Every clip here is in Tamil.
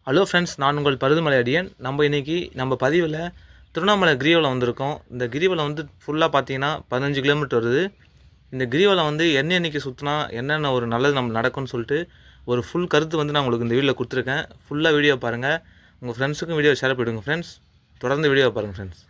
ஹலோ ஃப்ரெண்ட்ஸ், நான் உங்கள் பருதுமலை அடியன். நம்ம இன்றைக்கி நம்ம பதிவில் திருவண்ணாமலை கிரிவலம் வந்திருக்கோம். இந்த கிரிவலம் வந்து ஃபுல்லாக பார்த்தீங்கன்னா 15 கிலோமீட்டர் வருது. இந்த கிரிவலம் வந்து என்னைக்கு சுற்றினா என்னென்ன ஒரு நல்லது நம்ம நடக்கும்னு சொல்லிட்டு ஒரு ஃபுல் கருத்து வந்து நான் உங்களுக்கு இந்த வீடியோவில் கொடுத்துருக்கேன். ஃபுல்லாக வீடியோ பாருங்கள். உங்கள் ஃப்ரெண்ட்ஸுக்கும் வீடியோ ஷேர் பண்ணிவிடுங்க ஃப்ரெண்ட்ஸ். தொடர்ந்து வீடியோ பாருங்கள் ஃப்ரெண்ட்ஸ்.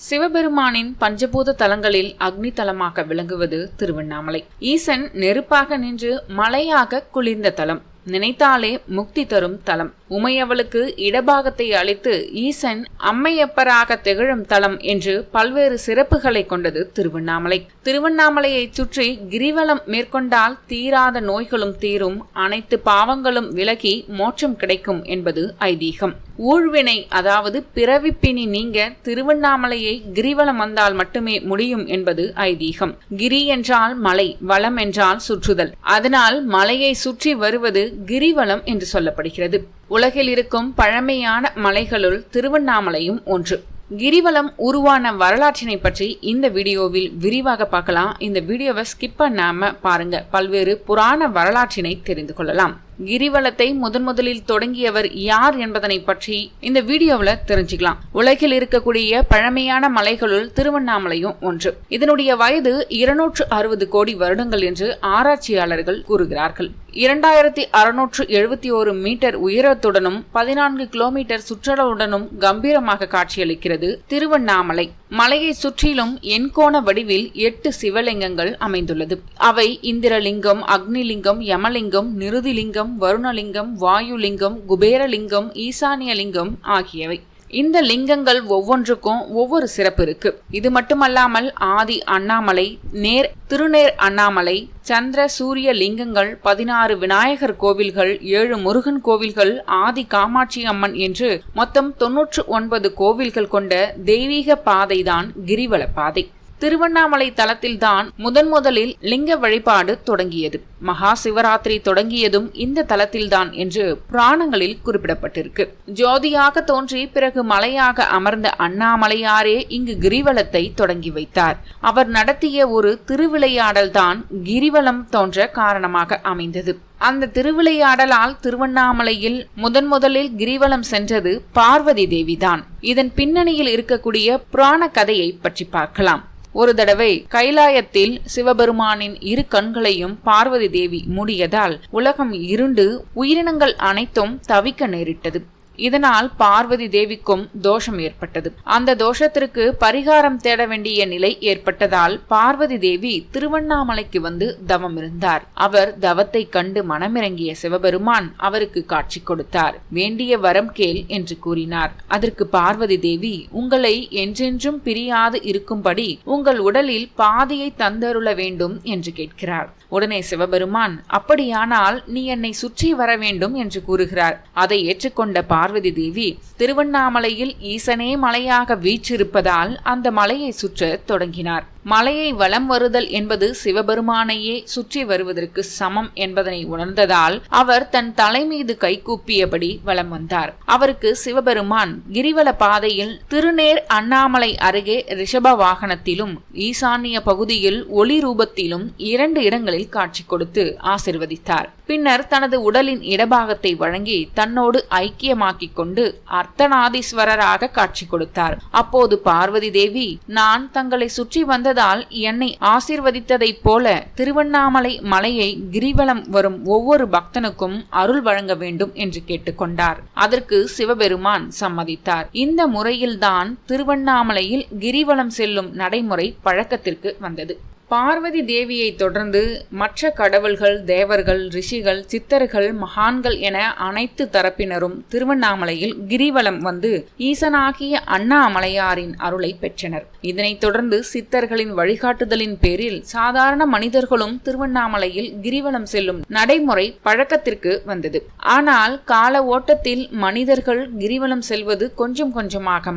சிவபெருமானின் பஞ்சபூத தலங்களில் அக்னி தலமாக விளங்குவது திருவண்ணாமலை. ஈசன் நெருப்பாக நின்று மலையாக குளிர்ந்த தலம், நினைத்தாலே முக்தி தரும் தலம். உமையவளுக்கு இடபாகத்தை அளித்து ஈசன் அம்மையப்பராக திகழும் தலம் என்று பல்வேறு சிறப்புகளை கொண்டது திருவண்ணாமலை. திருவண்ணாமலையை சுற்றி கிரிவலம் மேற்கொண்டால் தீராத நோய்களும் தீரும், அனைத்து பாவங்களும் விலகி மோட்சம் கிடைக்கும் என்பது ஐதீகம். ஊழ்வினை அதாவது பிறவிப்பினி நீங்க திருவண்ணாமலையை கிரிவலம் வந்தால் மட்டுமே முடியும் என்பது ஐதீகம். கிரி என்றால் மலை, வலம் என்றால் சுற்றுதல். அதனால் மலையை சுற்றி வருவது கிரிவலம் என்று சொல்லப்படுகிறது. உலகில் இருக்கும் பழமையான மலைகளுள் திருவண்ணாமலையும் ஒன்று. கிரிவலம் உருவான வரலாற்றினை பற்றி இந்த வீடியோவில் விரிவாக பார்க்கலாம். இந்த வீடியோவை ஸ்கிப் பண்ணாம பாருங்க. பல்வேறு புராண வரலாற்றினை தெரிந்து கொள்ளலாம். கிரிவலத்தை முதலில் தொடங்கியவர் யார் என்பதனை பற்றி இந்த வீடியோவில் தெரிஞ்சுக்கலாம். உலகில் இருக்கக்கூடிய பழமையான மலைகளுள் திருவண்ணாமலையும் ஒன்று. இதனுடைய வயது 260 கோடி வருடங்கள் என்று ஆராய்ச்சியாளர்கள் கூறுகிறார்கள். 2671 மீட்டர் உயரத்துடனும் 14 கிலோமீட்டர் சுற்றளவுடனும் கம்பீரமாக காட்சியளிக்கிறது திருவண்ணாமலை. மலையை சுற்றிலும் எண்கோண வடிவில் 8 சிவலிங்கங்கள் அமைந்துள்ளது. அவை இந்திரலிங்கம், அக்னிலிங்கம், யமலிங்கம், நிருதிலிங்கம், வருணலிங்கம், வாயுலிங்கம், குபேரலிங்கம், ஈசானியலிங்கம் ஆகியவை. இந்த லிங்கங்கள் ஒவ்வொன்றுக்கும் ஒவ்வொரு சிறப்பு இருக்கு. இது மட்டுமல்லாமல் ஆதி அண்ணாமலை, திருநேர் அண்ணாமலை, சந்திர சூரிய லிங்கங்கள், 16 விநாயகர் கோவில்கள், 7 முருகன் கோவில்கள், ஆதி காமாட்சி அம்மன் என்று மொத்தம் 99 கோவில்கள் கொண்ட தெய்வீக பாதைதான் கிரிவல பாதை. திருவண்ணாமலை தலத்தில்தான் முதலில் லிங்க வழிபாடு தொடங்கியது. மகா சிவராத்திரி தொடங்கியதும் இந்த தலத்தில்தான் என்று புராணங்களில் குறிப்பிடப்பட்டிருக்கு. ஜோதியாக தோன்றி பிறகு மலையாக அமர்ந்த அண்ணாமலையாரே இங்கு கிரிவலத்தை தொடங்கி வைத்தார். அவர் நடத்திய ஒரு திருவிளையாடல் தான் கிரிவலம் தோன்ற காரணமாக அமைந்தது. அந்த திருவிளையாடலால் திருவண்ணாமலையில் முதலில் கிரிவலம் சென்றது பார்வதி தேவிதான். இதன் பின்னணியில் இருக்கக்கூடிய புராண கதையை பற்றி பார்க்கலாம். ஒரு தடவை கைலாயத்தில் சிவபெருமானின் 2 கண்களையும் பார்வதி தேவி மூடியதால் உலகம் இருண்டு உயிரினங்கள் அனைத்தும் தவிக்க நேரிட்டது. இதனால் பார்வதி தேவிக்கும் தோஷம் ஏற்பட்டது. அந்த தோஷத்திற்கு பரிகாரம் தேட வேண்டிய நிலை ஏற்பட்டதால் பார்வதி தேவி திருவண்ணாமலைக்கு வந்து தவம் இருந்தார். அவர் தவத்தை கண்டு மனமிறங்கிய சிவபெருமான் அவருக்கு காட்சி கொடுத்தார். வேண்டிய வரம் கேள் என்று கூறினார். அதற்கு பார்வதி தேவி, உங்களை என்றென்றும் பிரியாது இருக்கும்படி உங்கள் உடலில் பாதியை தந்தருள வேண்டும் என்று கேட்கிறார். உடனே சிவபெருமான், அப்படியானால் நீ என்னை சுற்றி வர வேண்டும் என்று கூறுகிறார். அதை ஏற்றுக்கொண்ட பார்வதி தேவி திருவண்ணாமலையில் ஈசனே மலையாக வீற்றிருப்பதால் அந்த மலையை சுற்ற தொடங்கினார். மலையை வலம் வருதல் என்பது சிவபெருமானையே சுற்றி வருவதற்கு சமம் என்பதனை உணர்ந்ததால் அவர் தன் தலை மீது கைகூப்பியபடி வலம் வந்தார். அவருக்கு சிவபெருமான் கிரிவல பாதையில் திருநேர் அண்ணாமலை அருகே ரிஷப வாகனத்திலும் ஈசானிய பகுதியில் ஒளி ரூபத்திலும் 2 இடங்களில் காட்சி கொடுத்து ஆசிர்வதித்தார். பின்னர் தனது உடலின் இடபாகத்தை வழங்கி தன்னோடு ஐக்கியமாக்கிக் கொண்டு அர்த்தநாதீஸ்வரராக காட்சி கொடுத்தார். அப்போது பார்வதி தேவி, நான் தங்களை சுற்றி வந்ததால் என்னை ஆசீர்வதித்ததைப் போல திருவண்ணாமலை மலையை கிரிவலம் வரும் ஒவ்வொரு பக்தனுக்கும் அருள் வழங்க வேண்டும் என்று கேட்டுக்கொண்டார். அதற்கு சிவபெருமான் சம்மதித்தார். இந்த முறையில்தான் திருவண்ணாமலையில் கிரிவலம் செல்லும் நடைமுறை பழக்கத்திற்கு வந்தது. பார்வதி தேவியை தொடர்ந்து மற்ற கடவுள்கள், தேவர்கள், ரிஷிகள், சித்தர்கள், மகான்கள் என அனைத்து தரப்பினரும் திருவண்ணாமலையில் கிரிவலம் வந்து ஈசனாகிய அண்ணாமலையாரின் அருளை பெற்றனர். இதனைத் தொடர்ந்து சித்தர்களின் வழிகாட்டுதலின் பேரில் சாதாரண மனிதர்களும் திருவண்ணாமலையில் கிரிவலம் செல்லும் நடைமுறை பழக்கத்திற்கு வந்தது. ஆனால் கால ஓட்டத்தில் மனிதர்கள் கிரிவலம் செல்வது கொஞ்சமாக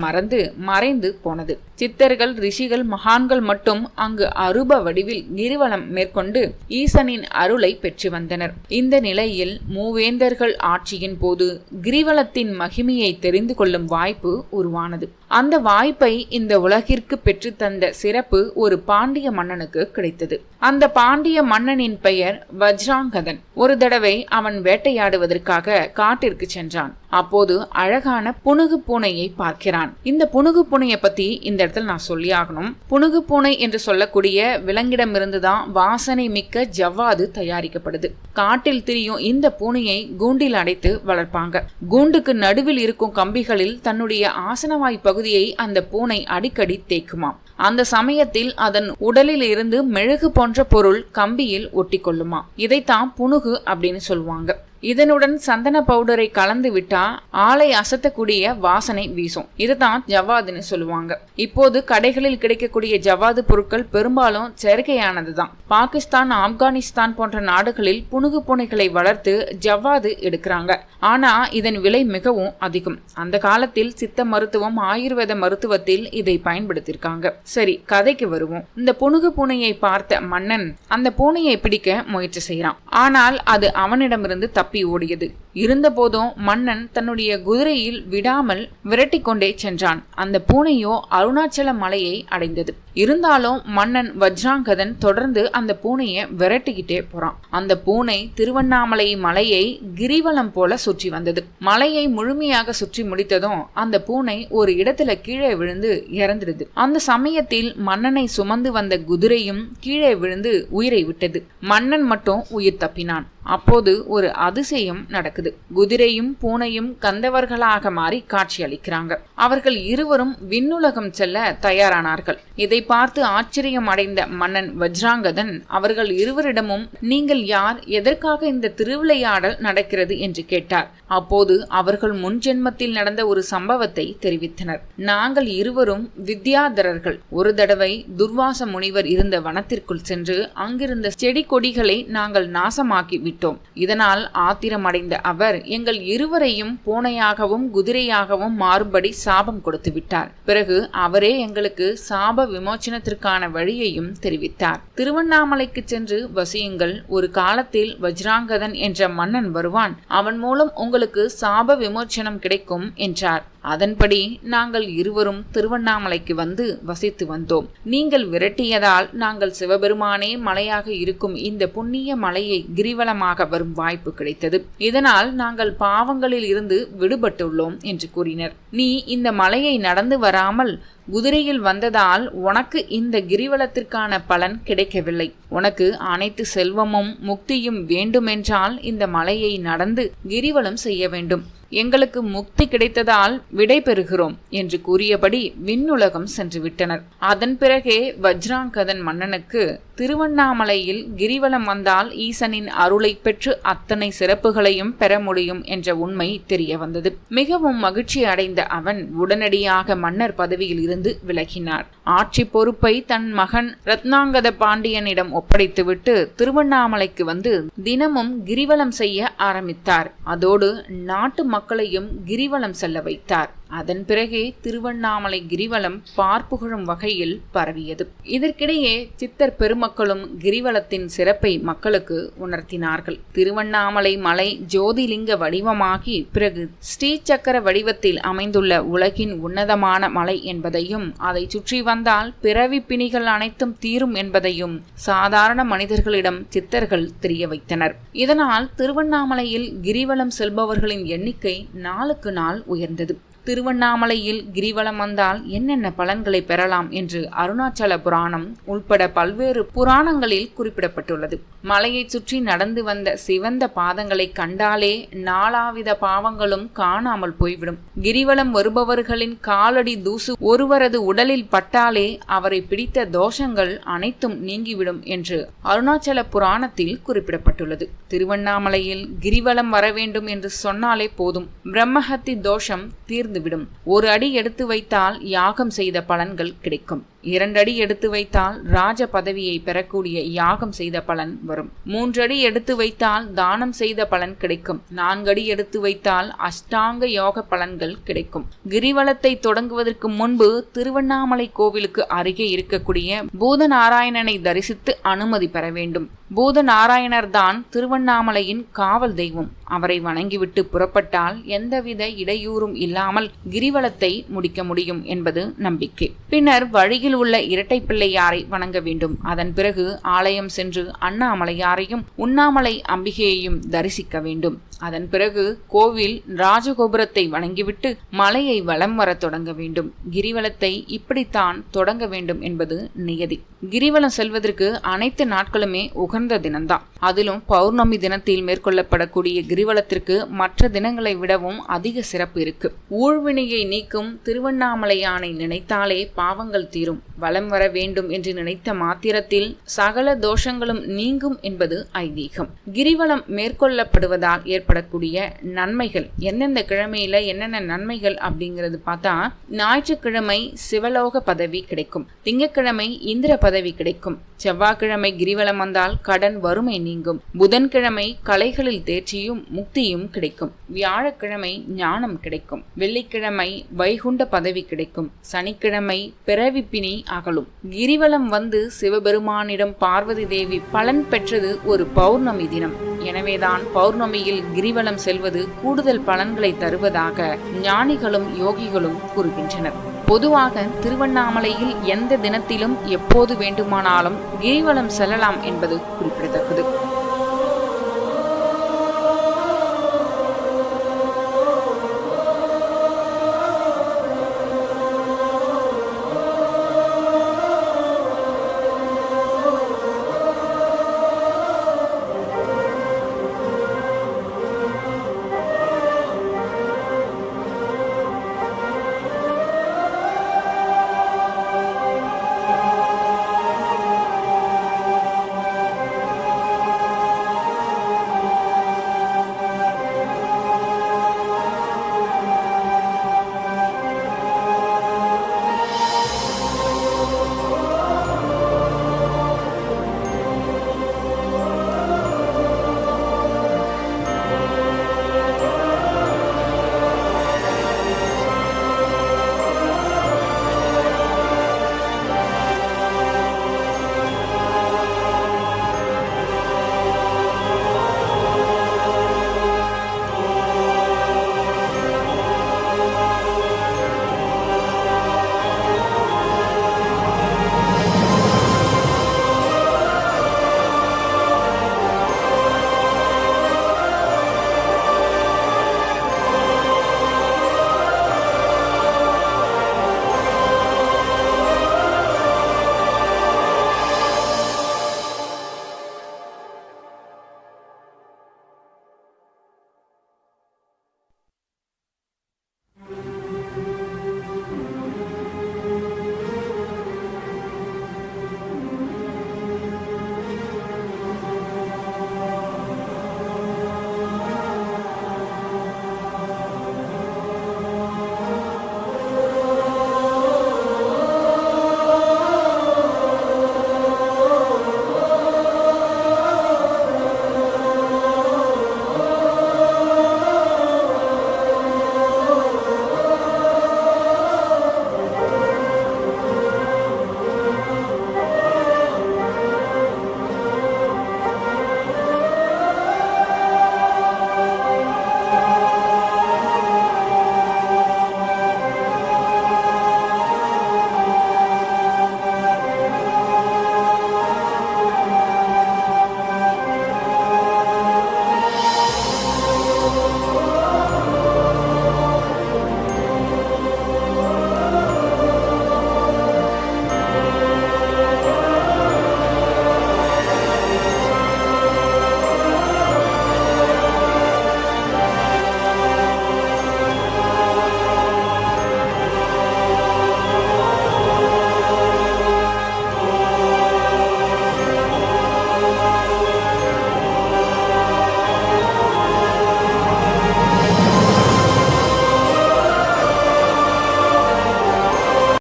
மறைந்து போனது. சித்தர்கள், ரிஷிகள், மகான்கள் மட்டும் அங்கு அரூப வடிவில் கிரிவலம் மேற்கொண்டு ஈசனின் அருளை பெற்று வந்தனர். இந்த நிலையில் மூவேந்தர்கள் ஆட்சியின் போது கிரிவலத்தின் மகிமையை தெரிந்து கொள்ளும் வாய்ப்பு உருவானது. அந்த வாய்ப்பை இந்த உலகிற்கு பெற்றுத்தந்த சிறப்பு ஒரு பாண்டிய மன்னனுக்கு கிடைத்தது. அந்த பாண்டிய மன்னனின் பெயர் வஜ்ராங்கதன். ஒரு தடவை அவன் வேட்டையாடுவதற்காக காட்டிற்கு சென்றான். அப்போது அழகான புனுகு பூனையை பார்க்கிறான். இந்த புனுகு பூனையை பத்தி இந்த இடத்துல நான் சொல்லி ஆகணும். புனுகு பூனை என்று சொல்லக்கூடிய விலங்கிடமிருந்துதான் வாசனை மிக்க ஜவ்வாது தயாரிக்கப்படுது. காட்டில் திரியும் இந்த பூனையை கூண்டில் அடைத்து வளர்ப்பாங்க. கூண்டுக்கு நடுவில் இருக்கும் கம்பிகளில் தன்னுடைய ஆசனவாய் பகுதியை அந்த பூனை அடிக்கடி தேய்க்குமாம். அந்த சமயத்தில் அதன் உடலில் இருந்து மெழுகு போன்ற பொருள் கம்பியில் ஒட்டி கொள்ளுமா. இதைத்தான் புனுகு அப்படின்னு சொல்லுவாங்க. இதனுடன் சந்தன பவுடரை கலந்து விட்டா ஆளை அசத்தக்கூடிய வாசனை வீசும். இதுதான் ஜவ்வாதுன்னு சொல்லுவாங்க. இப்போது கடைகளில் கிடைக்கக்கூடிய ஜவ்வாது பொருட்கள் பெரும்பாலும் செயற்கையானதுதான். பாகிஸ்தான், ஆப்கானிஸ்தான் போன்ற நாடுகளில் புனுகு பூனைகளை வளர்த்து ஜவ்வாது எடுக்கிறாங்க. ஆனா இதன் விலை மிகவும் அதிகம். அந்த காலத்தில் சித்த மருத்துவம், ஆயுர்வேத மருத்துவத்தில் இதை பயன்படுத்தியிருக்காங்க. சரி, கதைக்கு வருவோம். இந்த புனுகு பூனையை பார்த்த மன்னன் அந்த பூனையை பிடிக்க முயற்சி செய்யறான். ஆனால் அது அவனிடமிருந்து தப்பி ஓடியது. இருந்த போதும் மன்னன் தன்னுடைய குதிரையில் விடாமல் விரட்டி கொண்டே சென்றான். அந்த பூனையோ அருணாச்சல மலையை அடைந்தது. இருந்தாலும் மன்னன் வஜ்ராங்கதன் தொடர்ந்து அந்த பூனையை விரட்டிக்கிட்டே போறான். அந்த பூனை திருவண்ணாமலை மலையை கிரிவலம் போல சுற்றி வந்தது. மலையை முழுமையாக சுற்றி முடித்ததும் அந்த பூனை ஒரு இடத்துல கீழே விழுந்து இறந்துடுது. அந்த சமயத்தில் மன்னனை சுமந்து வந்த குதிரையும் கீழே விழுந்து உயிரை விட்டது. மன்னன் மட்டும் உயிர் தப்பினான். அப்போது ஒரு அதிசயம் நடக்குது. குதிரையும் பூனையும் கந்தவர்களாக மாறி காட்சி அளிக்கிறாங்க. அவர்கள் இருவரும் விண்ணுலகம் செல்ல தயாரானார்கள். இதை பார்த்து ஆச்சரியம் அடைந்த மன்னன் வஜ்ராங்கதன் அவர்கள் இருவரிடமும், நீங்கள் யார், எதற்காக இந்த திருவிளையாடல் நடக்கிறது என்று கேட்டார். அப்போது அவர்கள் முன்ஜென்மத்தில் நடந்த ஒரு சம்பவத்தை தெரிவித்தனர். நாங்கள் இருவரும் வித்யாதரர்கள். ஒரு தடவை துர்வாச முனிவர் இருந்த வனத்திற்குள் சென்று அங்கிருந்த செடி கொடிகளை நாங்கள் நாசமாக்கி விட்டோம். இதனால் ஆத்திரம் அடைந்த அவர் எங்கள் இருவரையும் பூனையாகவும் குதிரையாகவும் மாறும்படி சாபம் கொடுத்து விட்டார். பிறகு அவரே எங்களுக்கு சாப விமோச்சனத்திற்கான வழியையும் தெரிவித்தார். திருவண்ணாமலைக்கு சென்று வசியுங்கள். ஒரு காலத்தில் வஜ்ராங்கதன் என்ற மன்னன் வருவான். அவன் மூலம் உங்களுக்கு சாப விமோச்சனம் கிடைக்கும் என்றார். அதன்படி நாங்கள் இருவரும் திருவண்ணாமலைக்கு வந்து வசித்து வந்தோம். நீங்கள் விரட்டியதால் நாங்கள் சிவபெருமானே மலையாக இருக்கும் இந்த புண்ணிய மலையை கிரிவலமாக வரும் வாய்ப்பு கிடைத்தது. இதனால் நாங்கள் பாவங்களில் இருந்து விடுபட்டுள்ளோம் என்று கூறினர். நீ இந்த மலையை நடந்து வராமல் குதிரையில் வந்ததால் உனக்கு இந்த கிரிவலத்திற்கான பலன் கிடைக்கவில்லை. உனக்கு அனைத்து செல்வமும் முக்தியும் வேண்டுமென்றால் இந்த மலையை நடந்து கிரிவலம் செய்ய வேண்டும். எங்களுக்கு முக்தி கிடைத்ததால் விடை பெறுகிறோம் என்று கூறியபடி விண்ணுலகம் சென்று விட்டனர். அதன் பிறகே வஜ்ராங்கதன் மன்னனுக்கு திருவண்ணாமலையில் கிரிவலம் வந்தால் ஈசனின் அருளை பெற்று அத்தனை சிறப்புகளையும் பெற முடியும் என்ற உண்மை தெரிய வந்தது. மிகவும் மகிழ்ச்சி அடைந்த அவன் உடனடியாக மன்னர் பதவியில் இருந்து விலகினார். ஆட்சி பொறுப்பை தன் மகன் ரத்னாங்கத பாண்டியனிடம் ஒப்படைத்துவிட்டு திருவண்ணாமலைக்கு வந்து தினமும் கிரிவலம் செய்ய ஆரம்பித்தார். அதோடு நாட்டு மக்களையும் கிரிவலம் செல்ல வைத்தார். அதன் பிறகே திருவண்ணாமலை கிரிவலம் பார்ப்புகழும் வகையில் பரவியது. இதற்கிடையே சித்தர் பெருமக்களும் கிரிவலத்தின் சிறப்பை மக்களுக்கு உணர்த்தினார்கள். திருவண்ணாமலை மலை ஜோதிலிங்க வடிவமாகி பிறகு ஸ்ரீசக்கர வடிவத்தில் அமைந்துள்ள உலகின் உன்னதமான மலை என்பதையும், அதை சுற்றி வந்தால் பிறவி பிணிகள் அனைத்தும் தீரும் என்பதையும் சாதாரண மனிதர்களிடம் சித்தர்கள் தெரிய வைத்தனர். இதனால் திருவண்ணாமலையில் கிரிவலம் செல்பவர்களின் எண்ணிக்கை நாளுக்கு நாள் உயர்ந்தது. திருவண்ணாமலையில் கிரிவலம் வந்தால் என்னென்ன பலன்களை பெறலாம் என்று அருணாச்சல புராணம் உள்பட பல்வேறு புராணங்களில் குறிப்பிடப்பட்டுள்ளது. மலையை சுற்றி நடந்து வந்த சிவந்த பாதங்களை கண்டாலே நாலாவித பாவங்களும் காணாமல் போய்விடும். கிரிவலம் வருபவர்களின் காலடி தூசு ஒருவரது உடலில் பட்டாலே அவரை பிடித்த தோஷங்கள் அனைத்தும் நீங்கிவிடும் என்று அருணாச்சல புராணத்தில் குறிப்பிடப்பட்டுள்ளது. திருவண்ணாமலையில் கிரிவலம் வர வேண்டும் என்று சொன்னாலே போதும், பிரம்மஹத்தி தோஷம் தீர்ந்துவிடும். ஒரு அடி எடுத்து வைத்தால் யாகம் செய்த பலன்கள் கிடைக்கும். 2 அடி எடுத்து வைத்தால் ராஜ பதவியை பெறக்கூடிய யாகம் செய்த பலன் வரும். 3 அடி எடுத்து வைத்தால் தானம் செய்த பலன் கிடைக்கும். 4 அடி எடுத்து வைத்தால் அஷ்டாங்க யோக பலன்கள் கிடைக்கும். கிரிவலத்தை தொடங்குவதற்கு முன்பு திருவண்ணாமலை கோவிலுக்கு அருகே இருக்கக்கூடிய பூதநாராயணனை தரிசித்து அனுமதி பெற வேண்டும். பூதநாராயணர் தான் திருவண்ணாமலையின் காவல் தெய்வம். அவரை வணங்கிவிட்டு புறப்பட்டால் எந்தவித இடையூறும் இல்லாமல் கிரிவலத்தை முடிக்க முடியும் என்பது நம்பிக்கை. பின்னர் வழியில் உள்ள இரட்டை பிள்ளையாரை வணங்க வேண்டும். அதன் பிறகு ஆலயம் சென்று அண்ணாமலையாரையும் உண்ணாமலை அம்பிகையையும் தரிசிக்க வேண்டும். அதன் பிறகு கோவில் ராஜகோபுரத்தை வணங்கிவிட்டு மலையை வலம் வர தொடங்க வேண்டும். கிரிவலத்தை இப்படித்தான் தொடங்க வேண்டும் என்பது நியதி. கிரிவலம் செல்வதற்கு அனைத்து நாட்களுமே உகந்த தினம்தான். அதிலும் பௌர்ணமி தினத்தில் மேற்கொள்ளப்படக்கூடிய கிரிவலத்திற்கு மற்ற தினங்களை விடவும் அதிக சிறப்பு இருக்கு. ஊழ்வினையை நீக்கும் திருவண்ணாமலையானை நினைத்தாலே பாவங்கள் தீரும். வலம் வர வேண்டும் என்று நினைத்த மாத்திரத்தில் சகல தோஷங்களும் நீங்கும் என்பது ஐதீகம். கிரிவலம் மேற்கொள்ளப்படுவதால் ஏற்படக்கூடிய நன்மைகள் எந்தெந்த கிழமையில என்னென்ன நன்மைகள் அப்படிங்கிறது பார்த்தா, ஞாயிற்றுக்கிழமை சிவலோக பதவி கிடைக்கும். திங்கட்கிழமை இந்திர பதவி கிடைக்கும். செவ்வாய்க்கிழமை கிரிவலம் வந்தால் கடன் வறுமை நீங்கும். புதன்கிழமை கலைகளில் தேர்ச்சியும் முக்தியும் கிடைக்கும். வியாழக்கிழமை ஞானம் கிடைக்கும். வெள்ளிக்கிழமை வைகுண்ட பதவி கிடைக்கும். சனிக்கிழமை பிறவிப்பினி அகலும். கிரிவலம் வந்து சிவபெருமானிடம் பார்வதி தேவி பலன் பெற்றது ஒரு பௌர்ணமி தினம். எனவேதான் பௌர்ணமியில் கிரிவலம் செல்வது கூடுதல் பலன்களை தருவதாக ஞானிகளும் யோகிகளும் கூறுகின்றனர். பொதுவாக திருவண்ணாமலையில் எந்த தினத்திலும் எப்போது வேண்டுமானாலும் கிரிவலம் செல்லலாம் என்பது குறிப்பிடத்தக்கது.